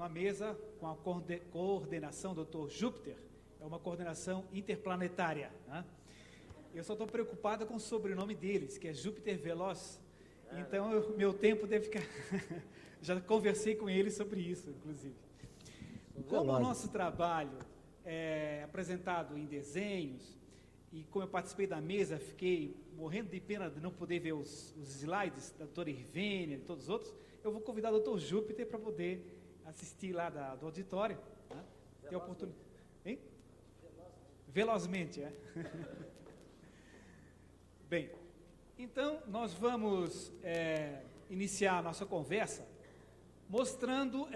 numa mesa com a coordenação do Dr. Júpiter, é uma coordenação interplanetária, né? Eu só estou preocupado com o sobrenome deles, que é Júpiter Veloz, então meu tempo deve ficar... Já conversei com eles sobre isso, inclusive. Como o nosso trabalho é apresentado em desenhos, e como eu participei da mesa, fiquei morrendo de pena de não poder ver os slides da doutora Irvênia e todos os outros, eu vou convidar o doutor Júpiter para poder assistir lá do auditório, né? Ter oportunidade. Hein? Velozmente, é. Bem, então nós vamos iniciar a nossa conversa mostrando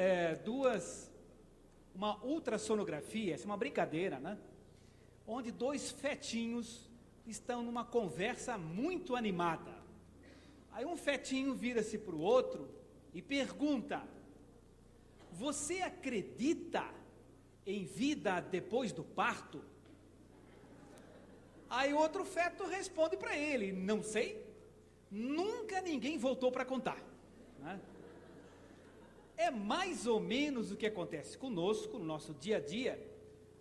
uma ultrassonografia, essa é uma brincadeira, né? Onde dois fetinhos estão numa conversa muito animada. Aí um fetinho vira-se para o outro e pergunta: você acredita em vida depois do parto? Aí outro feto responde para ele: não sei, nunca ninguém voltou para contar, né? É mais ou menos o que acontece conosco, no nosso dia a dia,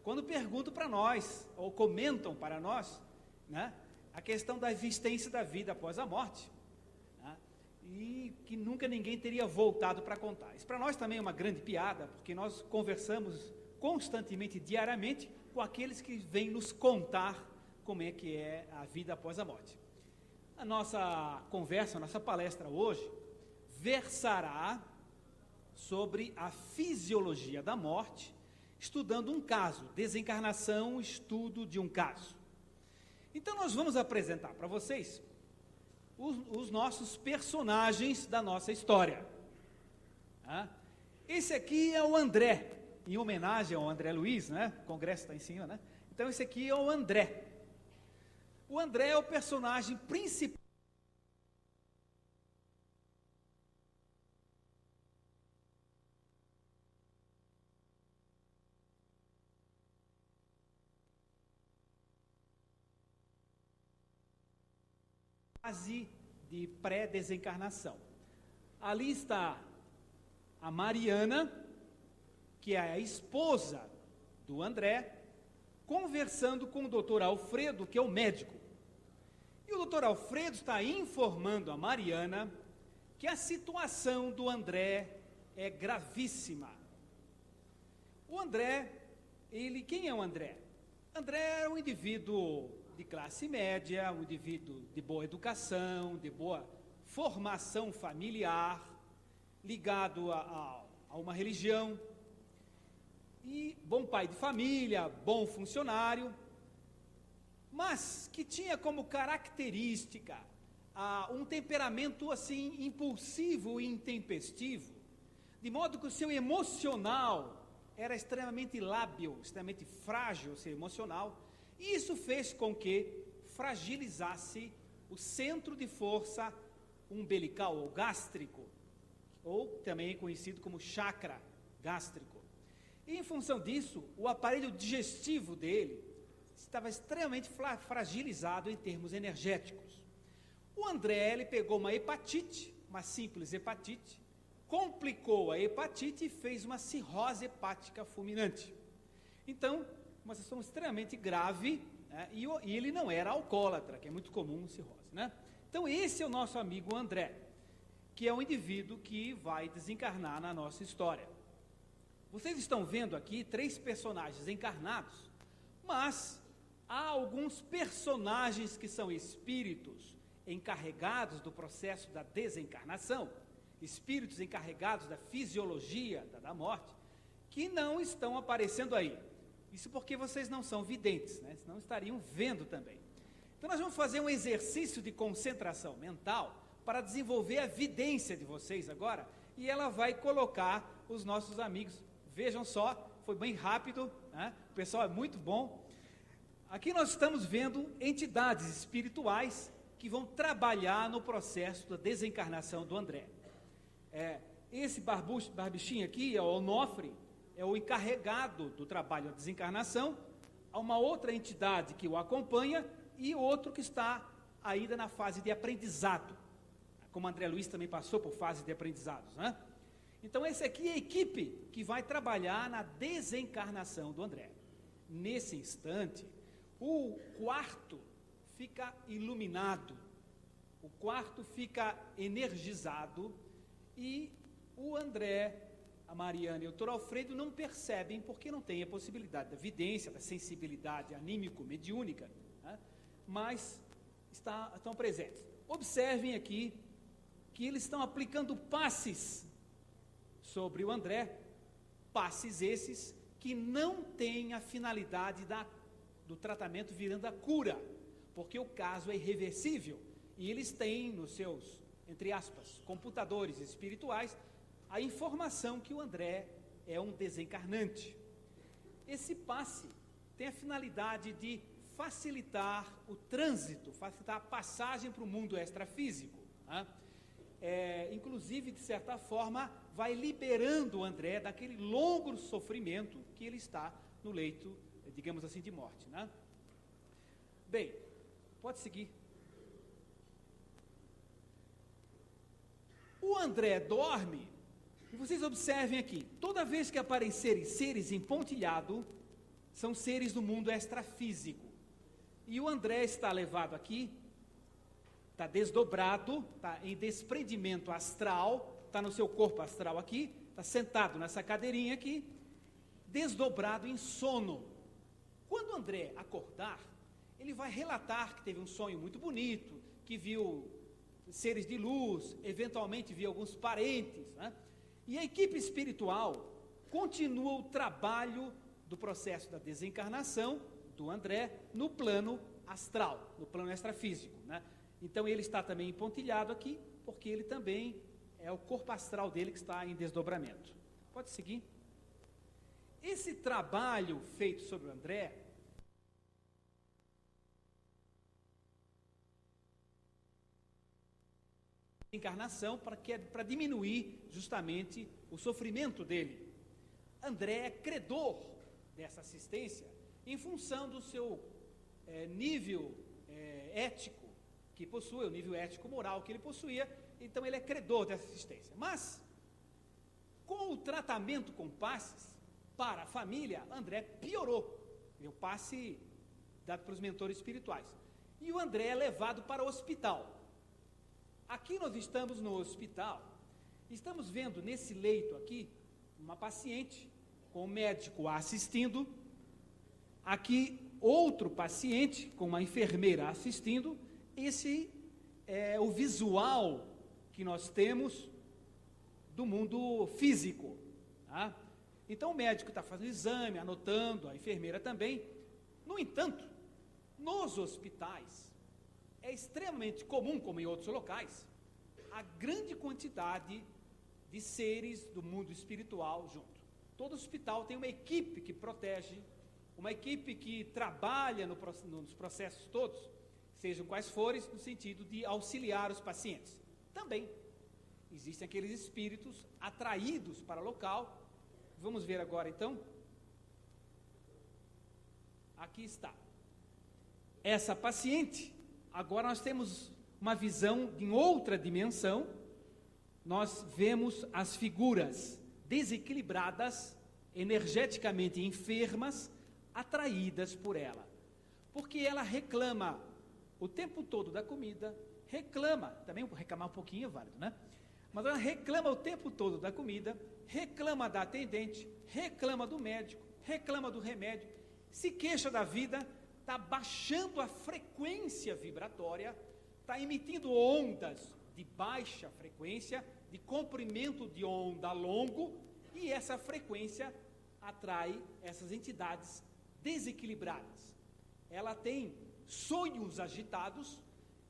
quando perguntam para nós, ou comentam para nós, né, a questão da existência da vida após a morte, né, e que nunca ninguém teria voltado para contar. Isso para nós também é uma grande piada, porque nós conversamos constantemente, diariamente, com aqueles que vêm nos contar como é que é a vida após a morte. A nossa conversa, a nossa palestra hoje, versará sobre a fisiologia da morte, estudando um caso, desencarnação, estudo de um caso. Então nós vamos apresentar para vocês os nossos personagens da nossa história. Esse aqui é o André, em homenagem ao André Luiz, né? O congresso está em cima, né? Então esse aqui é o André. O André é o personagem principal fase de pré-desencarnação. Ali está a Mariana, que é a esposa do André, conversando com o doutor Alfredo, que é o médico. E o doutor Alfredo está informando a Mariana que a situação do André é gravíssima. O André, quem é o André? André é um indivíduo de classe média, um indivíduo de boa educação, de boa formação familiar, ligado a uma religião, e bom pai de família, bom funcionário, mas que tinha como característica um temperamento assim impulsivo e intempestivo, de modo que o seu emocional era extremamente lábil, extremamente frágil, o seu emocional, e isso fez com que fragilizasse o centro de força umbilical ou gástrico, ou também conhecido como chakra gástrico. E em função disso, o aparelho digestivo dele estava extremamente fragilizado em termos energéticos. O André, ele pegou uma hepatite, uma simples hepatite, complicou a hepatite e fez uma cirrose hepática fulminante. Então, uma situação extremamente grave, né, e ele não era alcoólatra, que é muito comum cirrose, né? Então esse é o nosso amigo André, que é um indivíduo que vai desencarnar na nossa história. Vocês estão vendo aqui 3 personagens encarnados, mas há alguns personagens que são espíritos encarregados do processo da desencarnação, espíritos encarregados da fisiologia da morte, que não estão aparecendo aí. Isso porque vocês não são videntes, né? Senão estariam vendo também. Então nós vamos fazer um exercício de concentração mental para desenvolver a vidência de vocês agora, e ela vai colocar os nossos amigos. Vejam só, foi bem rápido, né? O pessoal é muito bom. Aqui nós estamos vendo entidades espirituais que vão trabalhar no processo da desencarnação do André. Esse barbichinho aqui é o Onofre, é o encarregado do trabalho da desencarnação. Há uma outra entidade que o acompanha e outro que está ainda na fase de aprendizado, como André Luiz também passou por fase de aprendizados, né? Então, essa aqui é a equipe que vai trabalhar na desencarnação do André. Nesse instante, o quarto fica iluminado, o quarto fica energizado e o André, a Mariana e o Dr. Alfredo não percebem porque não tem a possibilidade da vidência, da sensibilidade anímico-mediúnica, né? Mas estão presentes. Observem aqui que eles estão aplicando passes sobre o André, passes esses que não têm a finalidade do tratamento virando a cura, porque o caso é irreversível, e eles têm nos seus, entre aspas, computadores espirituais, a informação que o André é um desencarnante. Esse passe tem a finalidade de facilitar o trânsito, facilitar a passagem para o mundo extrafísico, né? Inclusive, de certa forma, vai liberando o André daquele longo sofrimento que ele está no leito, digamos assim, de morte, né? Bem, pode seguir. O André dorme, e vocês observem aqui, toda vez que aparecerem seres em pontilhado, são seres do mundo extrafísico. E o André está levado aqui, está desdobrado, está em desprendimento astral, está no seu corpo astral aqui, está sentado nessa cadeirinha aqui, desdobrado em sono. Quando o André acordar, ele vai relatar que teve um sonho muito bonito, que viu seres de luz, eventualmente viu alguns parentes, né? E a equipe espiritual continua o trabalho do processo da desencarnação do André no plano astral, no plano extrafísico, né? Então ele está também empontilhado aqui, porque ele também é o corpo astral dele que está em desdobramento. Pode seguir. Esse trabalho feito sobre o André encarnação para diminuir justamente o sofrimento dele. André é credor dessa assistência em função do seu nível ético que possui, o nível ético-moral que ele possuía, então ele é credor dessa assistência. Mas, com o tratamento com passes para a família, André piorou. O passe dado para os mentores espirituais. E o André é levado para o hospital. Aqui nós estamos no hospital, estamos vendo nesse leito aqui, uma paciente com o médico assistindo, aqui outro paciente com uma enfermeira assistindo. Esse é o visual que nós temos do mundo físico, tá? Então o médico está fazendo o exame, anotando, a enfermeira também. No entanto, nos hospitais, é extremamente comum, como em outros locais, a grande quantidade de seres do mundo espiritual junto. Todo hospital tem uma equipe que protege, uma equipe que trabalha nos processos todos, sejam quais forem, no sentido de auxiliar os pacientes. Também existem aqueles espíritos atraídos para o local. Vamos ver agora então. Aqui está. Essa paciente, agora nós temos uma visão em outra dimensão. Nós vemos as figuras desequilibradas, energeticamente enfermas, atraídas por ela. Porque ela reclama o tempo todo da comida, reclama, também reclamar um pouquinho é válido, né? Mas ela reclama o tempo todo da comida, reclama da atendente, reclama do médico, reclama do remédio, se queixa da vida, está baixando a frequência vibratória, está emitindo ondas de baixa frequência, de comprimento de onda longo, e essa frequência atrai essas entidades desequilibradas. Ela tem sonhos agitados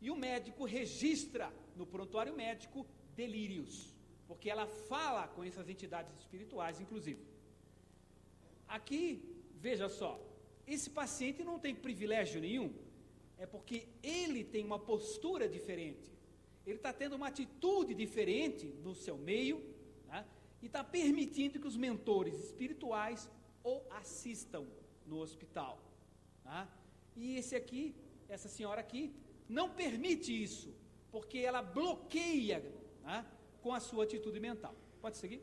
e o médico registra no prontuário médico delírios, porque ela fala com essas entidades espirituais, inclusive. Aqui, veja só, esse paciente não tem privilégio nenhum, é porque ele tem uma postura diferente, ele está tendo uma atitude diferente no seu meio, né, e está permitindo que os mentores espirituais o assistam no hospital, né? E essa senhora aqui, não permite isso, porque ela bloqueia, né, com a sua atitude mental. Pode seguir?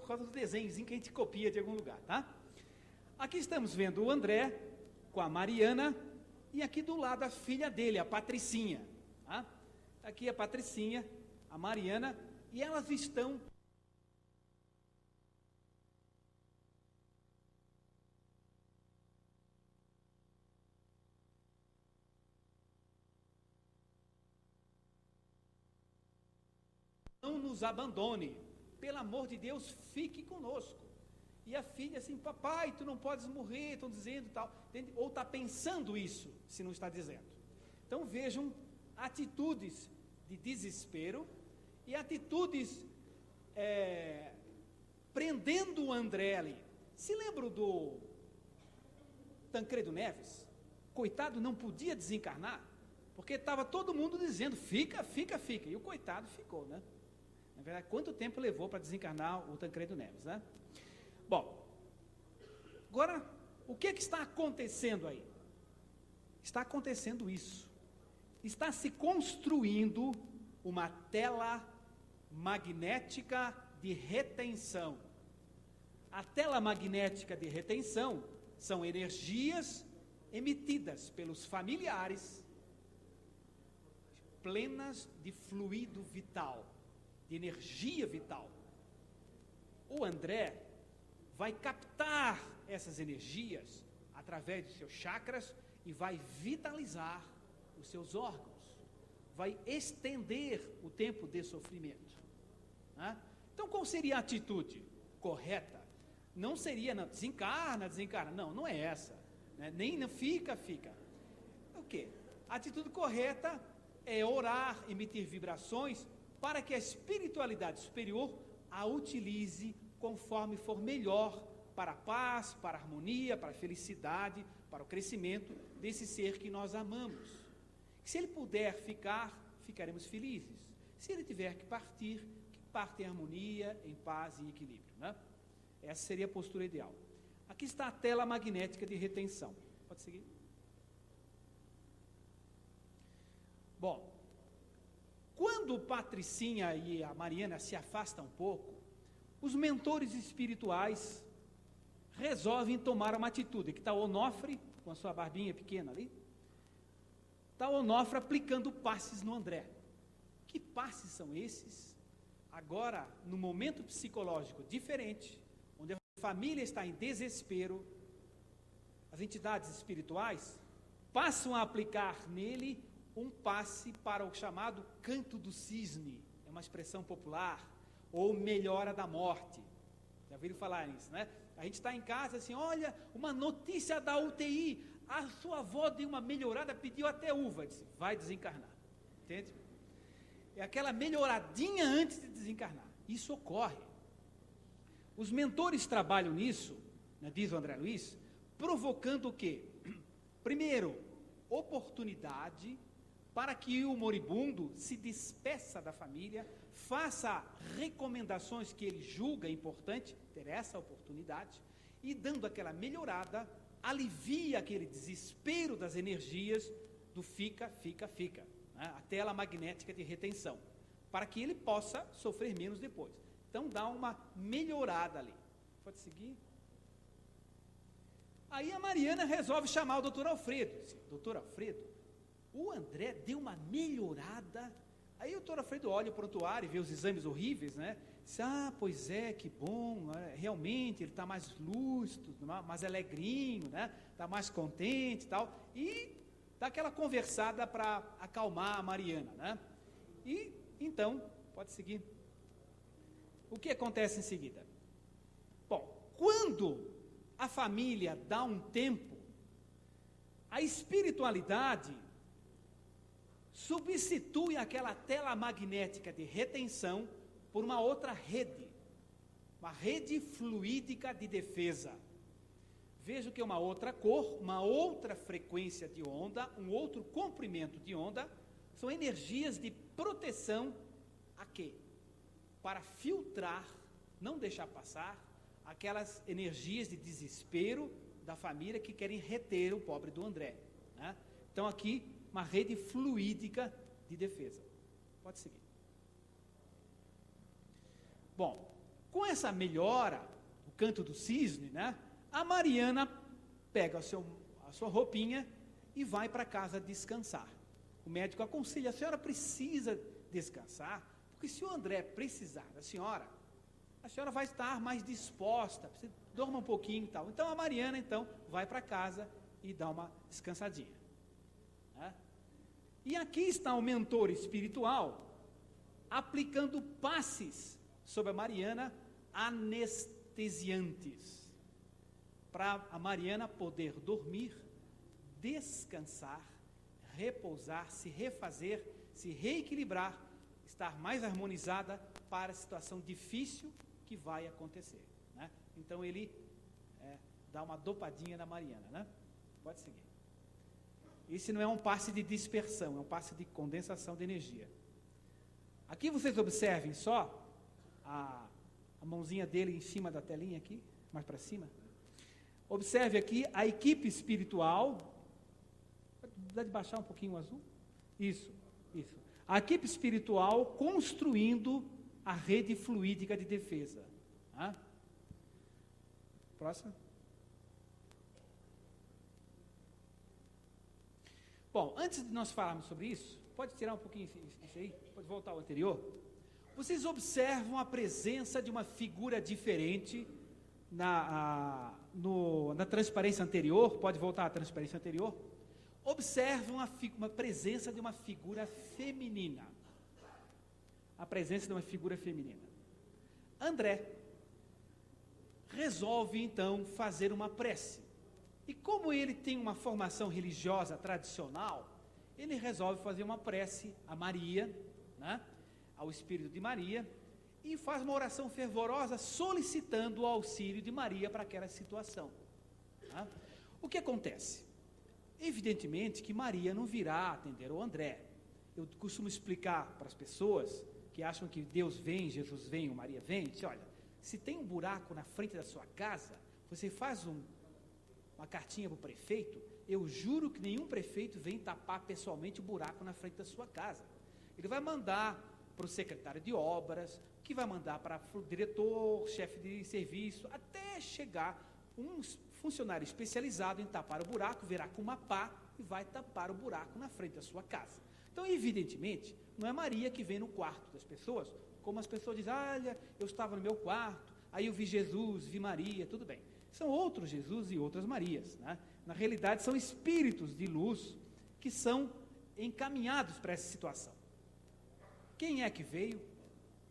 por causa do desenhozinho que a gente copia de algum lugar, tá? Aqui estamos vendo o André com a Mariana e aqui do lado a filha dele, a Patricinha, tá? Aqui a Patricinha, a Mariana, e elas estão não nos abandone, pelo amor de Deus, fique conosco. E a filha assim, papai, tu não podes morrer, estão dizendo tal, entende? Ou está pensando isso, se não está dizendo. Então vejam atitudes de desespero e atitudes prendendo o André ali. Se lembram do Tancredo Neves? Coitado, não podia desencarnar, porque estava todo mundo dizendo, fica, fica, fica, e o coitado ficou, né? Na verdade, quanto tempo levou para desencarnar o Tancredo Neves, né? Bom, agora, o que está acontecendo aí? Está acontecendo isso. Está se construindo uma tela magnética de retenção. A tela magnética de retenção são energias emitidas pelos familiares, plenas de fluido vital, de energia vital. O André vai captar essas energias através de seus chakras e vai vitalizar os seus órgãos, vai estender o tempo de sofrimento, né? Então qual seria a atitude correta? Não seria, não, desencarna, não é essa, né? Nem não fica. O quê? A atitude correta é orar, emitir vibrações, para que a espiritualidade superior a utilize conforme for melhor para a paz, para a harmonia, para a felicidade, para o crescimento desse ser que nós amamos. Se ele puder ficar, ficaremos felizes. Se ele tiver que partir, que parta em harmonia, em paz e equilíbrio, né? Essa seria a postura ideal. Aqui está a tela magnética de retenção. Pode seguir? Bom, quando Patricinha e a Mariana se afastam um pouco, os mentores espirituais resolvem tomar uma atitude. Aqui está o Onofre, com a sua barbinha pequena ali. Está o Onofre aplicando passes no André. Que passes são esses? Agora, no momento psicológico diferente, onde a família está em desespero, as entidades espirituais passam a aplicar nele um passe para o chamado canto do cisne, é uma expressão popular, ou melhora da morte. Já ouviram falar nisso, né? A gente está em casa assim, olha, uma notícia da UTI, a sua avó deu uma melhorada, pediu até uva, disse, vai desencarnar, entende? É aquela melhoradinha antes de desencarnar, isso ocorre. Os mentores trabalham nisso, né, diz o André Luiz, provocando o quê? Primeiro, oportunidade para que o moribundo se despeça da família, faça recomendações que ele julga importante, ter essa oportunidade, e dando aquela melhorada, alivia aquele desespero das energias do fica, né? A tela magnética de retenção, para que ele possa sofrer menos depois. Então dá uma melhorada ali. Pode seguir? Aí a Mariana resolve chamar o doutor Alfredo. Doutor Alfredo, o André deu uma melhorada. Aí o doutor Alfredo olha o prontuário e vê os exames horríveis, né? Diz, pois é, que bom, realmente ele está mais lúcido, mais alegrinho, né? Está mais contente e tal. E dá aquela conversada para acalmar a Mariana, né? E então, pode seguir. O que acontece em seguida? Bom, quando a família dá um tempo, a espiritualidade substitui aquela tela magnética de retenção por uma outra rede, uma rede fluídica de defesa. Veja que é uma outra cor, uma outra frequência de onda, um outro comprimento de onda, são energias de proteção a quê? Para filtrar, não deixar passar, aquelas energias de desespero da família que querem reter o pobre do André, né? Então aqui, uma rede fluídica de defesa. Pode seguir. Bom, Com essa melhora, o canto do cisne, né? A Mariana pega a sua roupinha e vai para casa descansar. O médico aconselha: a senhora precisa descansar, porque se o André precisar da senhora, a senhora vai estar mais disposta, você dorma um pouquinho e tal. Então a Mariana, então, vai para casa e dá uma descansadinha. Né? E aqui está o mentor espiritual, aplicando passes sobre a Mariana, anestesiantes, para a Mariana poder dormir, descansar, repousar, se refazer, se reequilibrar, estar mais harmonizada para a situação difícil que vai acontecer. Né? Então ele dá uma dopadinha na Mariana, né? Pode seguir. Esse não é um passe de dispersão, é um passe de condensação de energia. Aqui vocês observem só a mãozinha dele em cima da telinha aqui, mais para cima. Observe aqui a equipe espiritual. Dá de baixar um pouquinho o azul? Isso. A equipe espiritual construindo a rede fluídica de defesa. Tá? Próximo. Bom, antes de nós falarmos sobre isso, pode tirar um pouquinho isso aí? Pode voltar ao anterior? Vocês observam a presença de uma figura diferente na transparência anterior? Pode voltar à transparência anterior? Observam uma presença de uma figura feminina. A presença de uma figura feminina. André resolve, então, fazer uma prece. E como ele tem uma formação religiosa tradicional, ele resolve fazer uma prece a Maria, né, ao Espírito de Maria, e faz uma oração fervorosa solicitando o auxílio de Maria para aquela situação. Tá? O que acontece? Evidentemente que Maria não virá atender o André. Eu costumo explicar para as pessoas que acham que Deus vem, Jesus vem, ou Maria vem, diz: olha, se tem um buraco na frente da sua casa, você faz uma cartinha para o prefeito, eu juro que nenhum prefeito vem tapar pessoalmente o buraco na frente da sua casa. Ele vai mandar para o secretário de obras, que vai mandar para o diretor, chefe de serviço, até chegar um funcionário especializado em tapar o buraco, virá com uma pá e vai tapar o buraco na frente da sua casa. Então, evidentemente, não é Maria que vem no quarto das pessoas, como as pessoas dizem: olha, eu estava no meu quarto, aí eu vi Jesus, vi Maria, tudo bem. São outros Jesus e outras Marias, né? Na realidade, são espíritos de luz que são encaminhados para essa situação. Quem é que veio?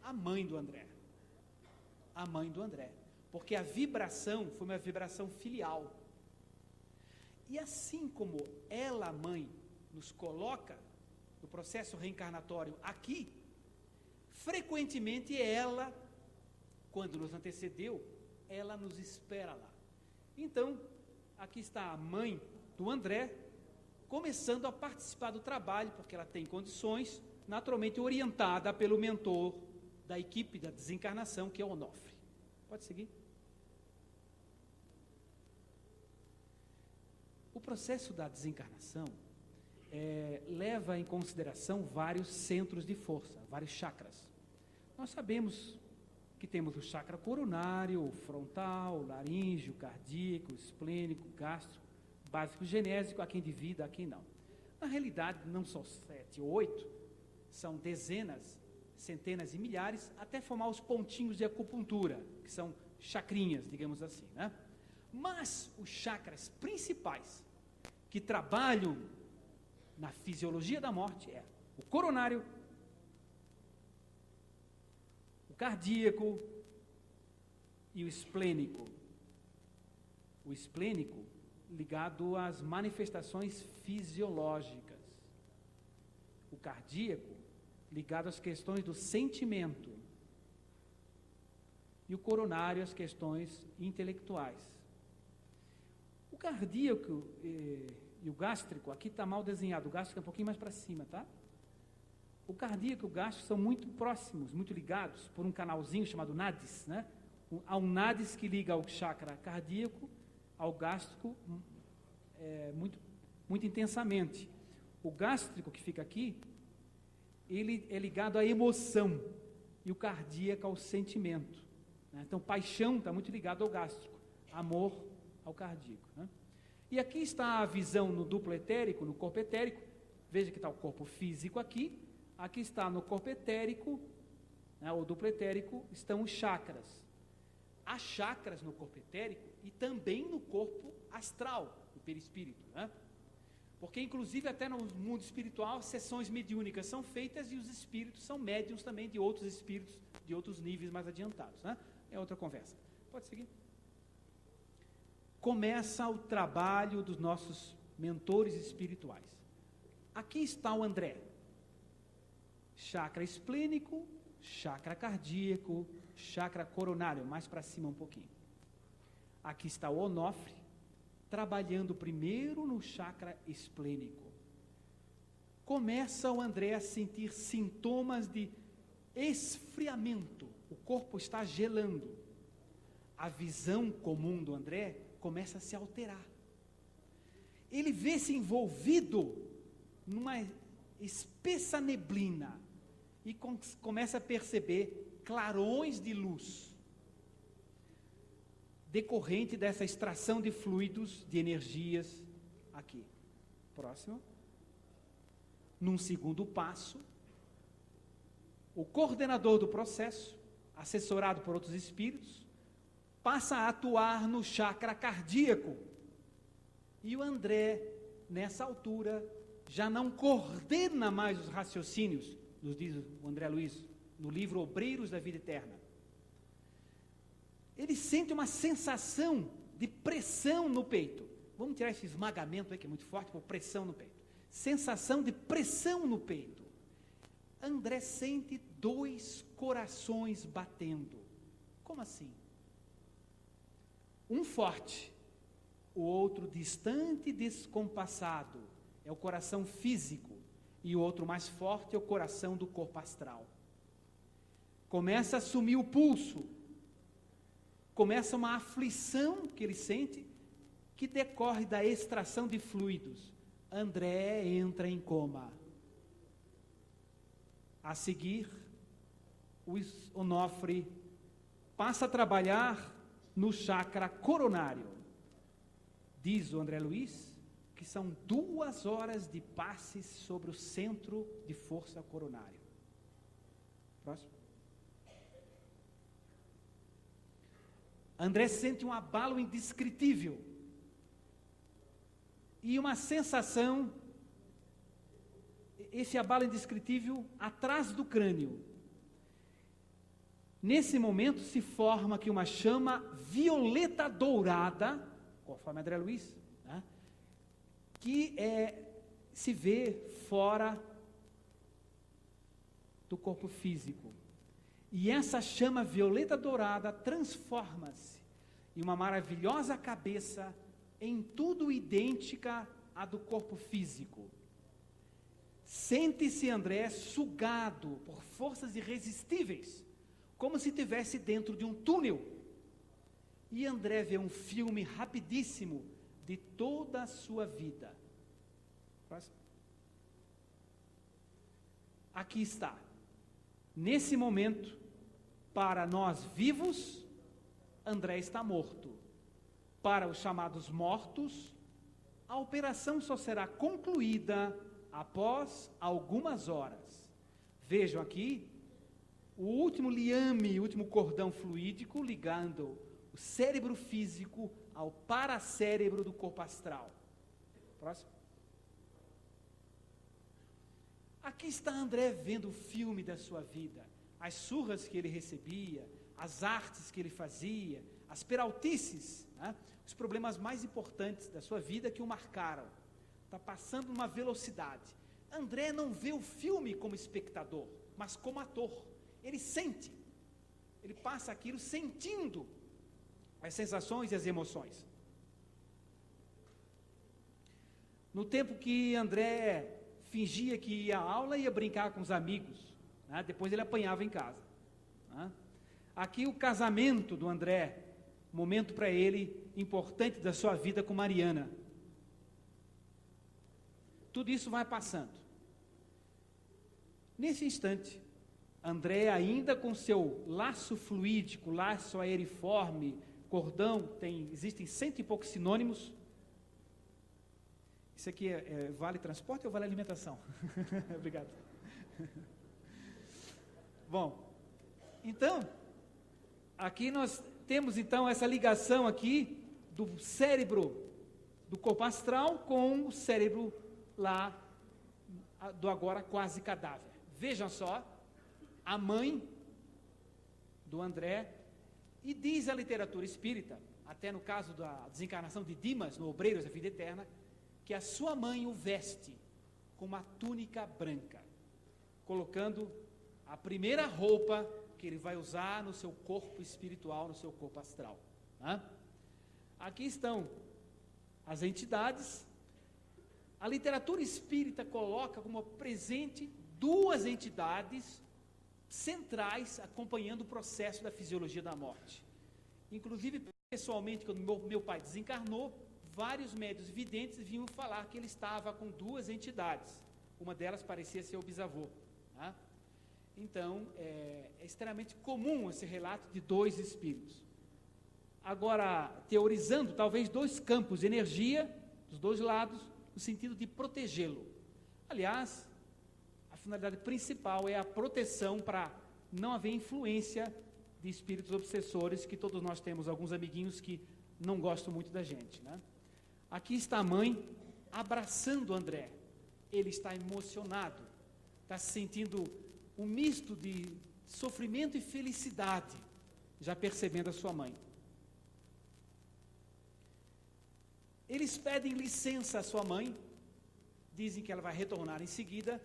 A mãe do André. A mãe do André. Porque a vibração foi uma vibração filial. E assim como ela, a mãe, nos coloca no processo reencarnatório aqui, frequentemente ela, quando nos antecedeu, ela nos espera lá. Então, aqui está a mãe do André, começando a participar do trabalho, porque ela tem condições, naturalmente orientada pelo mentor da equipe da desencarnação, que é o Onofre. Pode seguir. O processo da desencarnação leva em consideração vários centros de força, vários chakras. Nós sabemos que temos o chakra coronário, o frontal, o laríngeo, o cardíaco, o esplênico, o gástrico, básico, genésico, a quem de vida, a quem não. Na realidade, não são 7 ou 8, são dezenas, centenas e milhares, até formar os pontinhos de acupuntura, que são chacrinhas, digamos assim, né? Mas os chakras principais que trabalham na fisiologia da morte é o coronário, o cardíaco e o esplênico. O esplênico ligado às manifestações fisiológicas. O cardíaco ligado às questões do sentimento. E o coronário às questões intelectuais. O cardíaco e o gástrico, aqui está mal desenhado, o gástrico é um pouquinho mais para cima, tá? O cardíaco e o gástrico são muito próximos, muito ligados, por um canalzinho chamado nadis, né? Há um nadis que liga ao chakra cardíaco, ao gástrico, muito intensamente. O gástrico que fica aqui, ele é ligado à emoção, e o cardíaco ao sentimento. né? Então, paixão está muito ligado ao gástrico, amor ao cardíaco, né? E aqui está a visão no duplo etérico, no corpo etérico. Veja que está o corpo físico aqui. Aqui está no corpo etérico, né, o duplo etérico, estão os chakras. Há chakras no corpo etérico e também no corpo astral, no perispírito, né? Porque, inclusive, até no mundo espiritual, sessões mediúnicas são feitas e os espíritos são médiums também de outros espíritos, de outros níveis mais adiantados, né? É outra conversa. Pode seguir. Começa o trabalho dos nossos mentores espirituais. Aqui está o André. Chakra esplênico, chakra cardíaco, chakra coronário, mais para cima um pouquinho. Aqui está o Onofre, trabalhando primeiro no chakra esplênico. Começa o André a sentir sintomas de esfriamento, o corpo está gelando. A visão comum do André começa a se alterar. Ele vê-se envolvido numa espessa neblina e começa a perceber clarões de luz decorrente dessa extração de fluidos, de energias aqui. Próximo. Num segundo passo, o coordenador do processo, assessorado por outros espíritos, passa a atuar no chakra cardíaco. E o André, nessa altura, já não coordena mais os raciocínios, nos diz o André Luiz, no livro Obreiros da Vida Eterna. Ele sente uma sensação de pressão no peito. Vamos tirar esse esmagamento aí que é muito forte, por pressão no peito. Sensação de pressão no peito. André sente 2 corações batendo. Como assim? Um forte, o outro distante e descompassado. É o coração físico. E o outro mais forte é o coração do corpo astral. Começa a sumir o pulso. Começa uma aflição que ele sente, que decorre da extração de fluidos. André entra em coma. A seguir, o Onofre passa a trabalhar no chakra coronário. Diz o André Luiz que são 2 horas de passes sobre o centro de força coronário. Próximo. André sente um abalo indescritível e uma sensação, esse abalo indescritível atrás do crânio. Nesse momento se forma aqui uma chama violeta dourada, conforme André Luiz, né, que se vê fora do corpo físico. E essa chama violeta dourada transforma-se em uma maravilhosa cabeça, em tudo idêntica à do corpo físico. Sente-se André sugado por forças irresistíveis, como se estivesse dentro de um túnel. E André vê um filme rapidíssimo de toda a sua vida. Próximo. Aqui está. Nesse momento, para nós vivos, André está morto. Para os chamados mortos, a operação só será concluída após algumas horas. Vejam aqui, o último liame, o último cordão fluídico ligando o cérebro físico ao paracérebro do corpo astral. Próximo. Aqui está André vendo o filme da sua vida, as surras que ele recebia, as artes que ele fazia, as peraltices, né? Os problemas mais importantes da sua vida que o marcaram. Está passando uma velocidade. André não vê o filme como espectador, mas como ator. Ele sente, ele passa aquilo sentindo as sensações e as emoções. No tempo que André fingia que ia à aula, ia brincar com os amigos, né? Depois ele apanhava em casa, né? Aqui o casamento do André, momento para ele importante da sua vida com Mariana. Tudo isso vai passando. Nesse instante, André, ainda com seu laço fluídico, laço aeriforme, cordão, existem 100 e poucos sinônimos. Isso aqui vale transporte ou vale alimentação? Obrigado. Bom, então, aqui nós temos então essa ligação aqui do cérebro do corpo astral com o cérebro lá do agora quase cadáver. Vejam só, a mãe do André, e diz a literatura espírita, até no caso da desencarnação de Dimas, no Obreiros da Vida Eterna, que a sua mãe o veste com uma túnica branca, colocando a primeira roupa que ele vai usar no seu corpo espiritual, no seu corpo astral. Aqui estão as entidades. A literatura espírita coloca como presente duas entidades centrais acompanhando o processo da fisiologia da morte. Inclusive, pessoalmente, quando meu pai desencarnou, vários médiuns videntes vinham falar que ele estava com duas entidades. Uma delas parecia ser o bisavô. Então, é extremamente comum esse relato de dois espíritos. Agora, teorizando, talvez dois campos de energia, dos dois lados, no sentido de protegê-lo. Aliás, a finalidade principal é a proteção para não haver influência de espíritos obsessores, que todos nós temos alguns amiguinhos que não gostam muito da gente. Aqui está a mãe abraçando o André. Ele está emocionado, está se sentindo um misto de sofrimento e felicidade, já percebendo a sua mãe. Eles pedem licença à sua mãe, dizem que ela vai retornar em seguida,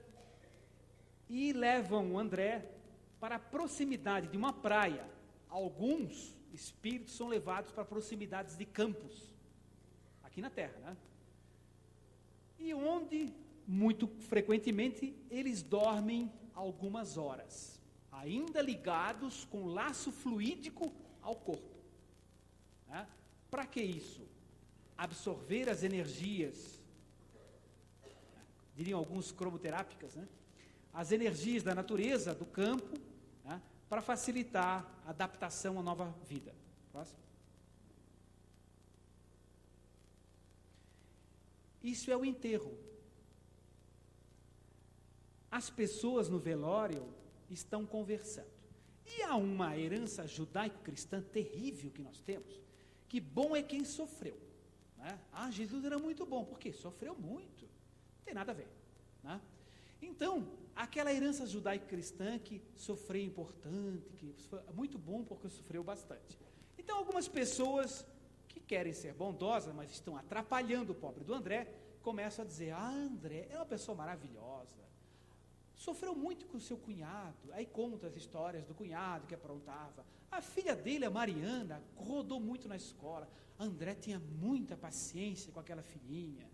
e levam o André para a proximidade de uma praia. Alguns espíritos são levados para proximidades de campos, aqui na Terra, E onde, muito frequentemente, eles dormem algumas horas, ainda ligados com laço fluídico ao corpo. Para que isso? Absorver as energias, diriam alguns cromoterápicas, as energias da natureza, do campo, para facilitar a adaptação à nova vida. Próximo. Isso é o enterro. As pessoas no velório estão conversando. E há uma herança judaico-cristã terrível que nós temos, que bom é quem sofreu. Jesus era muito bom, porque sofreu muito, não tem nada a ver. Então, aquela herança judaico-cristã que sofreu importante, que foi muito bom porque sofreu bastante. Então, algumas pessoas que querem ser bondosas, mas estão atrapalhando o pobre do André, começam a dizer: André é uma pessoa maravilhosa, sofreu muito com o seu cunhado. Aí conta as histórias do cunhado que aprontava. A filha dele, a Mariana, rodou muito na escola. André tinha muita paciência com aquela filhinha.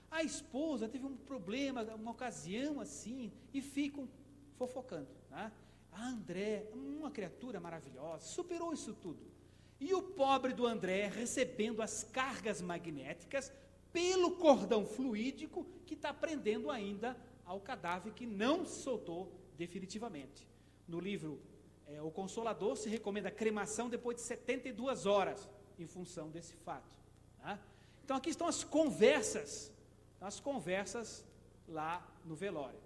A esposa teve um problema, uma ocasião assim, e ficam fofocando. André, uma criatura maravilhosa, superou isso tudo. E o pobre do André recebendo as cargas magnéticas pelo cordão fluídico que está prendendo ainda ao cadáver, que não se soltou definitivamente. No livro O Consolador se recomenda a cremação depois de 72 horas, em função desse fato. Então aqui estão as conversas lá no velório.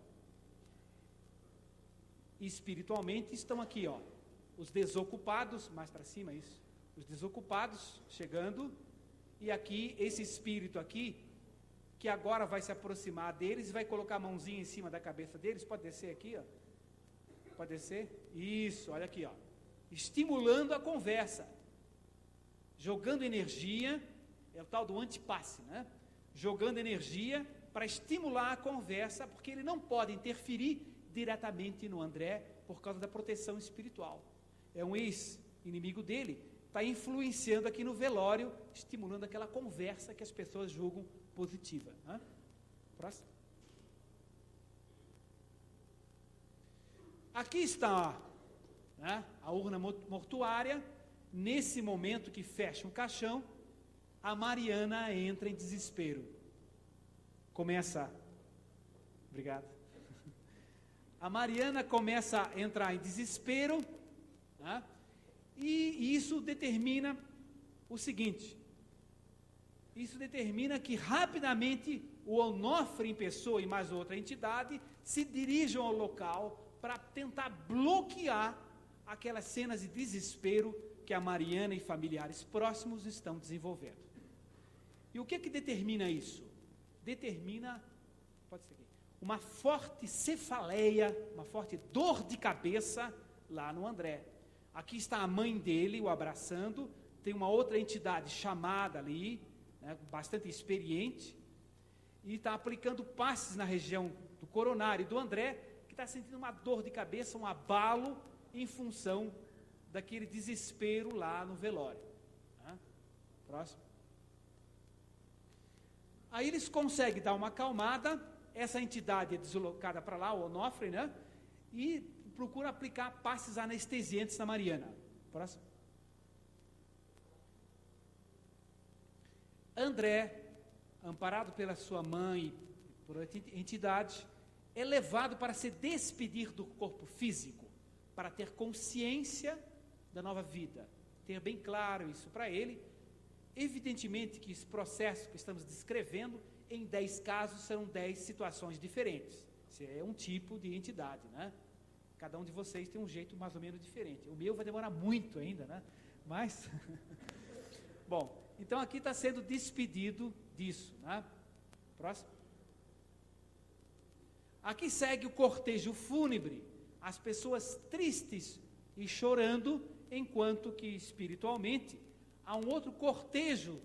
E espiritualmente estão aqui, os desocupados, mais para cima isso, os desocupados chegando, e aqui esse espírito aqui, que agora vai se aproximar deles e vai colocar a mãozinha em cima da cabeça deles. Pode descer aqui, pode descer, isso, olha aqui, estimulando a conversa, jogando energia, é o tal do antipasse, jogando energia para estimular a conversa, porque ele não pode interferir diretamente no André por causa da proteção espiritual. É um ex-inimigo dele, está influenciando aqui no velório, estimulando aquela conversa que as pessoas julgam positiva. Próximo. Aqui está a urna mortuária. Nesse momento que fecha um caixão, a Mariana entra em desespero. Começa, obrigado, A Mariana começa a entrar em desespero, né? E isso determina o seguinte: isso determina que rapidamente o Onofre em pessoa e mais outra entidade se dirijam ao local para tentar bloquear aquelas cenas de desespero que a Mariana e familiares próximos estão desenvolvendo. E o que determina isso? Determina, pode ser aqui, uma forte cefaleia, uma forte dor de cabeça lá no André. Aqui está a mãe dele o abraçando, tem uma outra entidade chamada ali, né, bastante experiente, e está aplicando passes na região do coronário do André, que está sentindo uma dor de cabeça, um abalo em função daquele desespero lá no velório. Né? Próximo. Aí eles conseguem dar uma acalmada, essa entidade é deslocada para lá, o Onofre, né? E procura aplicar passes anestesiantes na Mariana. Próximo. André, amparado pela sua mãe, por outra entidade, é levado para se despedir do corpo físico, para ter consciência da nova vida. Tenha bem claro isso para ele. Evidentemente que esse processo que estamos descrevendo, em 10 casos, serão 10 situações diferentes. Isso é um tipo de entidade, né? Cada um de vocês tem um jeito mais ou menos diferente. O meu vai demorar muito ainda, né? Mas, bom, então aqui está sendo despedido disso, né? Próximo. Aqui segue o cortejo fúnebre, as pessoas tristes e chorando, enquanto que espiritualmente há um outro cortejo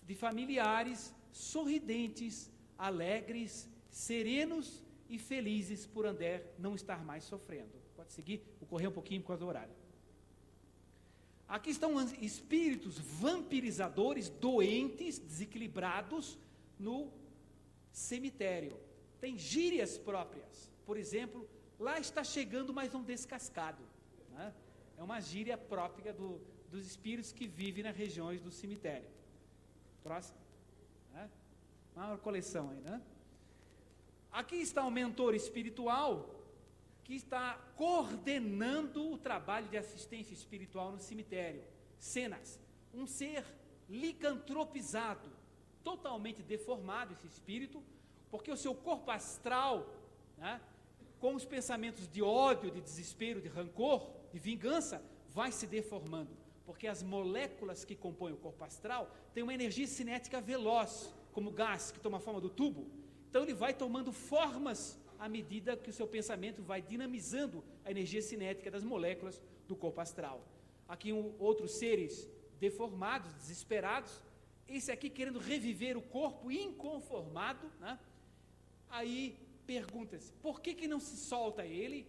de familiares sorridentes, alegres, serenos e felizes por André não estar mais sofrendo. Pode seguir, vou correr um pouquinho por causa do horário. Aqui estão espíritos vampirizadores, doentes, desequilibrados no cemitério. Tem gírias próprias. Por exemplo, lá está chegando mais um descascado. Né? É uma gíria própria dos espíritos que vivem nas regiões do cemitério. Próximo. Né? Uma coleção aí, né? Aqui está um mentor espiritual que está coordenando o trabalho de assistência espiritual no cemitério. Cenas. Um ser licantropizado, totalmente deformado, esse espírito, porque o seu corpo astral, né, com os pensamentos de ódio, de desespero, de rancor, de vingança, vai se deformando, porque as moléculas que compõem o corpo astral têm uma energia cinética veloz, como gás que toma a forma do tubo. Então ele vai tomando formas à medida que o seu pensamento vai dinamizando a energia cinética das moléculas do corpo astral. Aqui outros seres deformados, desesperados, esse aqui querendo reviver o corpo inconformado, né? Aí pergunta-se, por que não se solta ele?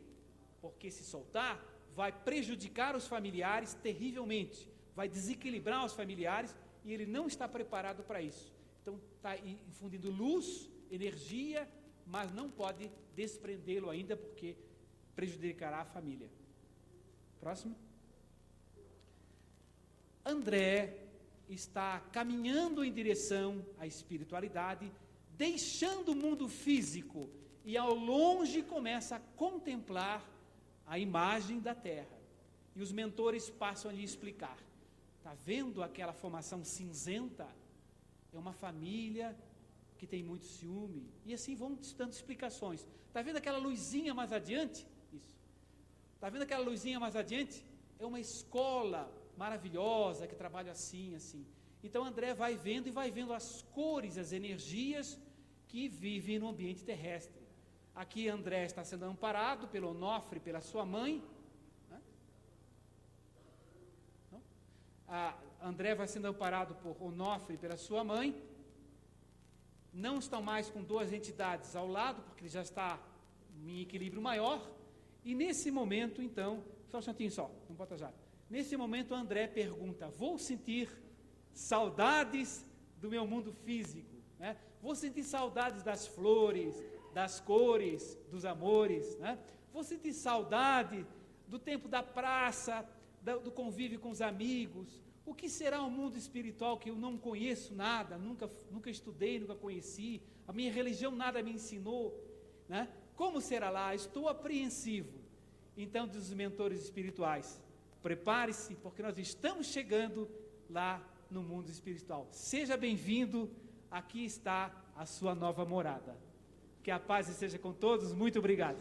Porque se soltar, vai prejudicar os familiares terrivelmente, vai desequilibrar os familiares e ele não está preparado para isso. Então está infundindo luz, energia, mas não pode desprendê-lo ainda porque prejudicará a família. Próximo. André está caminhando em direção à espiritualidade, deixando o mundo físico e ao longe começa a contemplar a imagem da terra. E os mentores passam a lhe explicar. Está vendo aquela formação cinzenta? É uma família que tem muito ciúme, e assim vão dando explicações. Está vendo aquela luzinha mais adiante? Isso. Está vendo aquela luzinha mais adiante? É uma escola maravilhosa que trabalha assim, assim. Então André vai vendo e vai vendo as cores, as energias que vivem no ambiente terrestre. Aqui André está sendo amparado pelo Onofre, pela sua mãe. Né? André vai sendo amparado por Onofre pela sua mãe. Não estão mais com duas entidades ao lado, porque ele já está em equilíbrio maior. E nesse momento, então, só um instantinho só, não bota já. Nesse momento, André pergunta: vou sentir saudades do meu mundo físico, né? Vou sentir saudades das flores, das cores, dos amores, né? Vou sentir saudade do tempo da praça, do convívio com os amigos. O que será um mundo espiritual que eu não conheço nada, nunca estudei, nunca conheci, a minha religião nada me ensinou, né? Como será lá? Estou apreensivo. Então, diz os mentores espirituais, prepare-se, porque nós estamos chegando lá no mundo espiritual. Seja bem-vindo, aqui está a sua nova morada. Que a paz esteja com todos, muito obrigado.